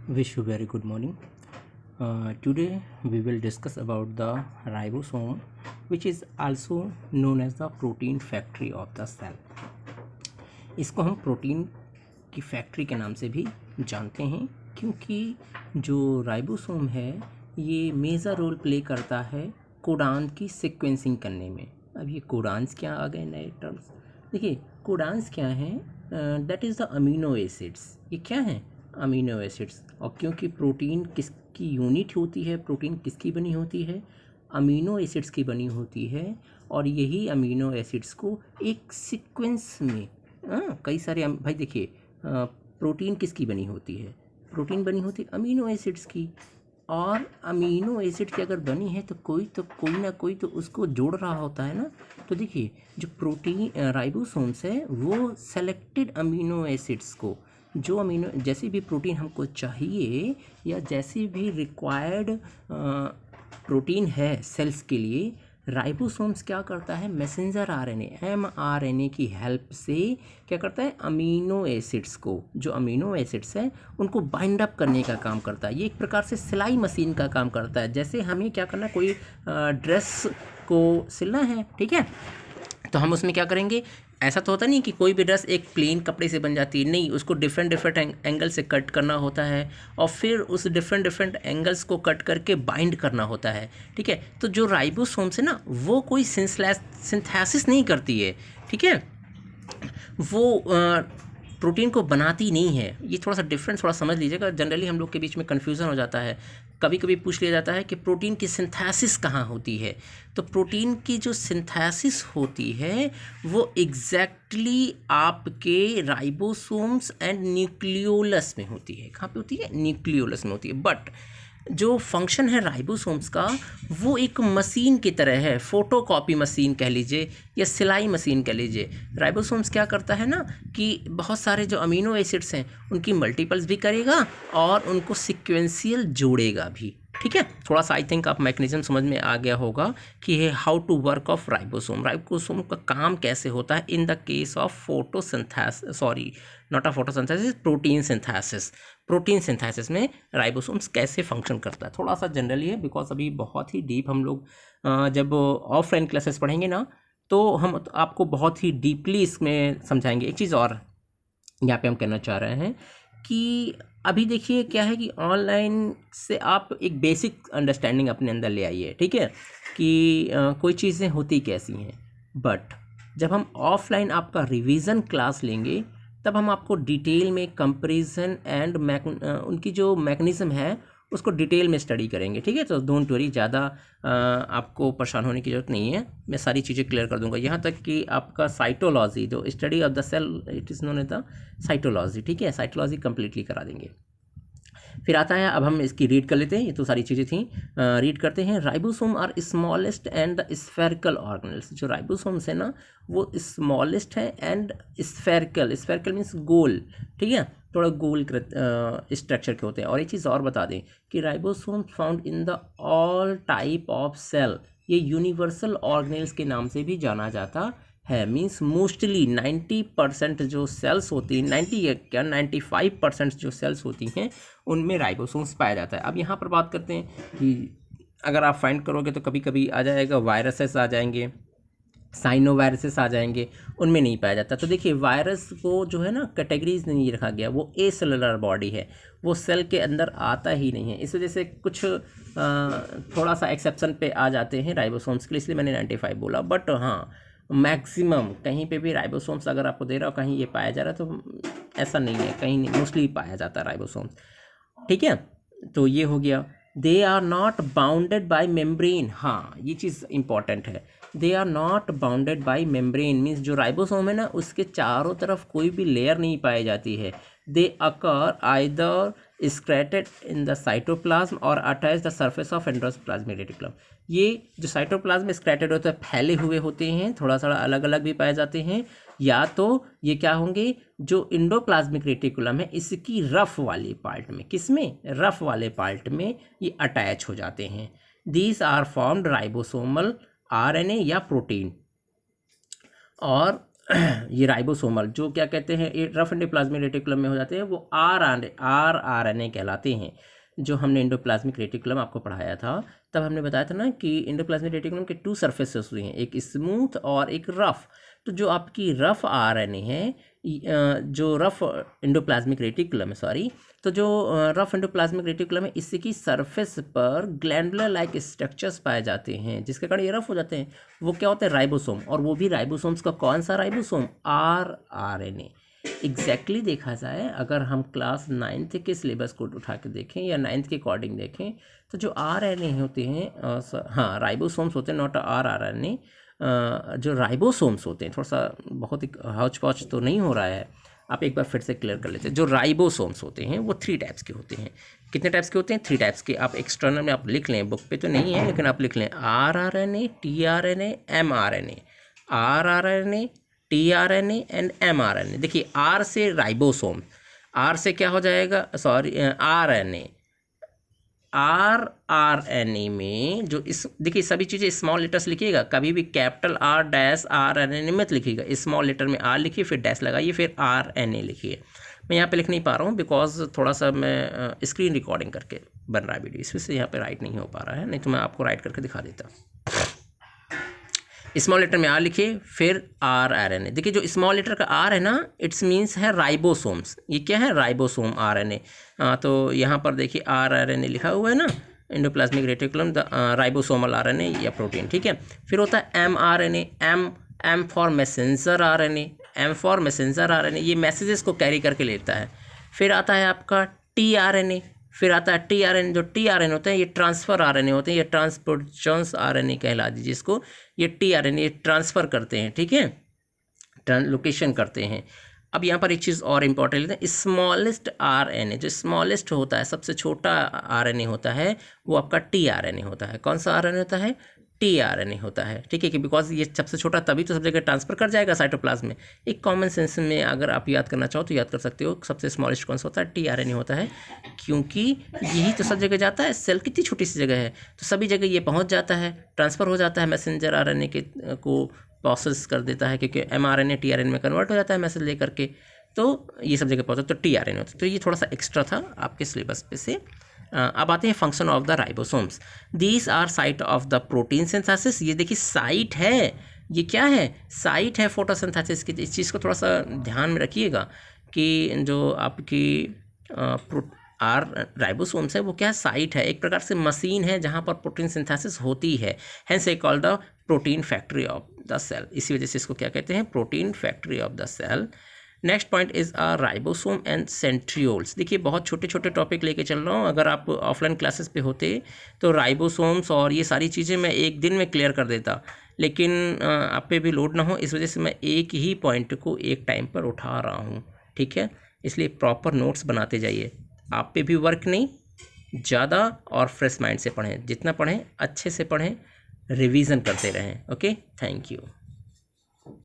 Wish you very good morning. Today we will discuss about the ribosome, which is also known as the protein factory of the cell. इसको हम protein की factory के नाम से भी जानते हैं क्योंकि जो राइबोसोम है ये मेजर रोल प्ले करता है कोडान की सीक्वेंसिंग करने में। अब ये कोडान्स क्या आ गए नए टर्म्स। देखिए कोडान्स क्या हैं, that is the amino acids. ये क्या हैं? Amino acids. और क्योंकि प्रोटीन किसकी यूनिट होती है, प्रोटीन किसकी बनी होती है, अमीनो एसिड्स की बनी होती है। और यही अमीनो एसिड्स को एक सीक्वेंस में कई सारे भाई देखिए प्रोटीन किसकी बनी होती है, प्रोटीन बनी होती है अमीनो एसिड्स की। और अमीनो एसिड की अगर बनी है तो कोई ना कोई तो उसको जोड़ रहा होता है ना। तो देखिए जो प्रोटीन राइबोसोम्स है वो सेलेक्टेड अमीनो एसिड्स को, जो अमीनो जैसे भी प्रोटीन हमको चाहिए या जैसे भी रिक्वायर्ड प्रोटीन है सेल्स के लिए, राइबोसोम्स क्या करता है, मैसेंजर आरएनए mRNA की हेल्प से क्या करता है, अमीनो एसिड्स को, जो अमीनो एसिड्स हैं उनको बाइंड अप करने का काम करता है। ये एक प्रकार से सिलाई मशीन का काम करता है। जैसे हमें क्या करना, कोई ड्रेस को सिलना है, ठीक है, तो हम उसमें क्या करेंगे, ऐसा तो होता नहीं कि कोई भी ड्रेस एक प्लेन कपड़े से बन जाती है, नहीं, उसको डिफरेंट एंगल से कट करना होता है और फिर उस डिफरेंट एंगल्स को कट करके बाइंड करना होता है, ठीक है। तो जो राइबोसोम्स है ना वो कोई सिंथेसिस नहीं करती है, ठीक है, वो प्रोटीन को बनाती नहीं है। ये थोड़ा सा डिफरेंस थोड़ा समझ लीजिएगा, जनरली हम लोग के बीच में कन्फ्यूज़न हो जाता है। कभी कभी पूछ लिया जाता है कि प्रोटीन की सिंथेसिस कहाँ होती है। तो प्रोटीन की जो सिंथेसिस होती है वो एग्जैक्टली आपके राइबोसोम्स एंड न्यूक्लियोलस में होती है। कहाँ पे होती है? न्यूक्लियोलस में होती है। बट जो फंक्शन है राइबोसोम्स का वो एक मशीन की तरह है, फोटोकॉपी मशीन कह लीजिए या सिलाई मशीन कह लीजिए। राइबोसोम्स क्या करता है ना कि बहुत सारे जो अमीनो एसिड्स हैं उनकी मल्टीपल्स भी करेगा और उनको सिक्वेंशियल जोड़ेगा भी, ठीक है। थोड़ा सा आई थिंक आप मैकेनिज्म समझ में आ गया होगा कि ये how to work of ribosome, ribosome का काम कैसे होता है in the case of photosynthesis, sorry not a photosynthesis, protein synthesis. Protein synthesis में राइबोसोम्स कैसे फंक्शन करता है, थोड़ा सा जनरली है, बिकॉज अभी बहुत ही डीप हम लोग जब ऑफलाइन क्लासेस पढ़ेंगे ना तो हम आपको बहुत ही डीपली इसमें समझाएंगे। एक चीज़ और यहाँ पे हम कहना चाह रहे हैं कि अभी देखिए क्या है कि ऑनलाइन से आप एक बेसिक अंडरस्टैंडिंग अपने अंदर ले आइए, ठीक है, कि कोई चीज़ें होती कैसी हैं। बट जब हम ऑफलाइन आपका रिवीजन क्लास लेंगे तब हम आपको डिटेल में कंपैरिजन एंड उनकी जो मैकेनिज्म है उसको डिटेल में स्टडी करेंगे, ठीक है। तो डोंट वरी, ज़्यादा आपको परेशान होने की ज़रूरत नहीं है, मैं सारी चीज़ें क्लियर कर दूंगा। यहाँ तक कि आपका साइटोलॉजी, जो study of the cell, it is known as the cytology, ठीक है, साइटोलॉजी कंप्लीटली करा देंगे। फिर आता है, अब हम इसकी रीड कर लेते हैं, ये तो सारी चीज़ें थी, रीड करते हैं। Ribosome are smallest and the spherical organelles. जो राइबोसोम्स है ना वो स्मॉलेस्ट है एंड स्फेरिकल, स्फेरिकल मीन्स गोल, ठीक है, थोड़ा गोल स्ट्रक्चर के होते हैं। और एक चीज़ और बता दें कि ribosome found in the all type of cell, ये यूनिवर्सल ऑर्गेनेल्स के नाम से भी जाना जाता है। मीन्स मोस्टली 90% जो सेल्स होती हैं, 90 क्या 95% जो सेल्स होती हैं उनमें राइबोसोम्स पाया जाता है। अब यहाँ पर बात करते हैं कि अगर आप फाइंड करोगे तो कभी कभी आ जाएगा वायरसेस आ जाएंगे, साइनो वायरसेस आ जाएंगे, उनमें नहीं पाया जाता। तो देखिए वायरस को जो है ना कैटेगरीज नहीं रखा गया, वो ए सेलुलर बॉडी है, वो सेल के अंदर आता ही नहीं है। इस वजह से कुछ थोड़ा सा एक्सेप्शन पे आ जाते हैं राइबोसोम्स के लिए, इसलिए मैंने 95 बोला। बट हाँ मैक्सिमम कहीं पे भी राइबोसोम्स अगर आपको दे रहा हो, कहीं ये पाया जा रहा है तो ऐसा नहीं है, कहीं नहीं, मोस्टली पाया जाता है राइबोसोम्स, ठीक है। तो ये हो गया। They are not bounded by membrane, हाँ ये चीज़ इंपॉर्टेंट है, they are not bounded by membrane means जो राइबोसोम है ना उसके चारों तरफ कोई भी लेयर नहीं पाई जाती है। दे अकर आइदर स्क्रेटेड इन द साइटोप्लाज्म और attach the surface of endoplasmic reticulum. ये जो साइटोप्लाज्म स्क्रेटेड होते हैं, फैले हुए होते हैं, थोड़ा थोड़ा अलग अलग भी पाए जाते हैं, या तो ये क्या होंगे, जो इंडोप्लाज्मिक रेटिकुलम है इसकी रफ वाले पार्ट में, किसमें, रफ वाले पार्ट में ये अटैच हो जाते हैं। These are formed ribosomal RNA या प्रोटीन। और ये राइबोसोमल जो क्या कहते हैं रफ एंडोप्लाज्मिक रेटिकुलम में हो जाते हैं, वो आरआरएनए कहलाते हैं। जो हमने एंडोप्लाज्मिक रेटिकुलम आपको पढ़ाया था तब हमने बताया था ना कि एंडोप्लाज्मिक रेटिकुलम के 2 सरफेसेस हुए हैं, एक स्मूथ और एक रफ। तो जो आपकी रफ आरएनए है, जो रफ एंडोप्लाज्मिक रेटिकुलम है, सॉरी, तो जो रफ एंडोप्लाज्मिक रेटिकुलम है, इसकी सरफेस पर ग्लैंडुलर लाइक स्ट्रक्चर्स पाए जाते हैं, जिसके कारण ये रफ हो जाते हैं। वो क्या होते हैं? राइबोसोम। और वो भी राइबोसोम्स का कौन सा राइबोसोम? आरआरएनए। एग्जैक्टली देखा जाए, अगर हम क्लास 9th के सिलेबस को उठा के देखें या 9th के अकॉर्डिंग देखें, तो जो आरएनए होते हैं, हाँ राइबोसोम्स होते हैं, नॉट आरआरएनए। जो राइबोसोम्स होते हैं, थोड़ा सा बहुत ही हौच पौच तो नहीं हो रहा है, आप एक बार फिर से क्लियर कर लेते हैं। जो राइबोसोम्स होते हैं वो 3 टाइप्स के होते हैं। कितने टाइप्स के होते हैं? 3 टाइप्स के। आप एक्सटर्नल में आप लिख लें, बुक पे तो नहीं है लेकिन आप लिख लें, rRNA, tRNA, mRNA. RRNA, tRNA and mRNA. देखिए, आर से राइबोसोम, आर से क्या हो जाएगा, सॉरी आरएनए। आरआरएनए में जो इस देखिए सभी चीज़ें स्मॉल लेटर्स लिखिएगा, कभी भी कैपिटल आर डैश आरएनए मत लिखिएगा, स्मॉल लेटर में आर लिखिए, फिर डैश लगाइए, फिर आरएनए लिखिए। मैं यहाँ पे लिख नहीं पा रहा हूँ बिकॉज थोड़ा सा मैं स्क्रीन रिकॉर्डिंग करके बन रहा है वीडियो, इस वजह से यहाँ पे राइट नहीं हो पा रहा है, नहीं तो मैं आपको राइट करके दिखा देता। स्मॉल लेटर में आर लिखिए, फिर आरआरएनए। देखिए जो स्मॉल लेटर का आर है ना, इट्स मीन्स है राइबोसोम्स। ये क्या है? Ribosome RNA. तो यहाँ पर देखिए आरआरएनए लिखा हुआ है ना, endoplasmic reticulum the ribosomal RNA या प्रोटीन, ठीक है। फिर होता है mRNA, M for messenger RNA, M for messenger RNA, ये मैसेजेस को कैरी करके लेता है। फिर आता है आपका टीआरएनए, फिर आता है टीआरएनए। जो टीआरएनए होते हैं ये ट्रांसफ़र आरएनए होते हैं, ये ट्रांसपोर्टेशंस आरएनए कहला दीजिए इसको। ये टीआरएनए ट्रांसफ़र करते हैं, ठीक है, ट्रांसलोकेशन करते हैं। अब यहाँ पर एक चीज़ और इम्पॉर्टेंट लेते हैं, स्मॉलेस्ट आरएनए। जो स्मॉलेस्ट होता है, सबसे छोटा आरएनए होता है, वो आपका टीआरएनए होता है। कौन सा आरएनए होता है? टीआरएनए होता है, ठीक है, कि बिकॉज ये सबसे छोटा, तभी तो सब जगह ट्रांसफर कर जाएगा साइटोप्लाज्म में। एक कॉमन सेंस में अगर आप याद करना चाहो तो याद कर सकते हो, सबसे स्मॉलेस्ट कौन सा होता है? टीआरएनए होता है, क्योंकि यही तो सब जगह जाता है। सेल कितनी छोटी सी जगह है, तो सभी जगह ये पहुंच जाता है, ट्रांसफ़र हो जाता है, मैसेंजर आरएनए के को प्रोसेस कर देता है, क्योंकि एमआरएनए टीआरएनए में कन्वर्ट हो जाता है मैसेज लेकर के, तो ये सब जगह पहुंचता है, तो टीआरएनए होता है। तो ये थोड़ा सा एक्स्ट्रा था आपके सिलेबस पे से। अब आते हैं function of the ribosomes. These are site of the protein synthesis. ये देखिए साइट है, ये क्या है? साइट है फोटोसिंथेसिस की। इस चीज़ को थोड़ा सा ध्यान में रखिएगा कि जो आपकी राइबोसोम्स है वो क्या साइट है, एक प्रकार से मशीन है जहाँ पर प्रोटीन सिंथेसिस होती है। Hence a called the protein factory of the cell. इसी वजह से इसको क्या कहते हैं? Protein factory of the cell. Next point is ribosome and centrioles. देखिए बहुत छोटे छोटे टॉपिक लेके चल रहा हूँ, अगर आप ऑफलाइन क्लासेस पे होते तो राइबोसोम्स और ये सारी चीज़ें मैं एक दिन में क्लियर कर देता, लेकिन आप पे भी लोड ना हो इस वजह से मैं एक ही पॉइंट को एक टाइम पर उठा रहा हूँ, ठीक है। इसलिए प्रॉपर नोट्स बनाते जाइए, आप पे भी वर्क नहीं, ज़्यादा और फ्रेश माइंड से पढ़ें, जितना पढ़ें अच्छे से पढ़ें, रिवीजन करते रहें। Okay, thank you.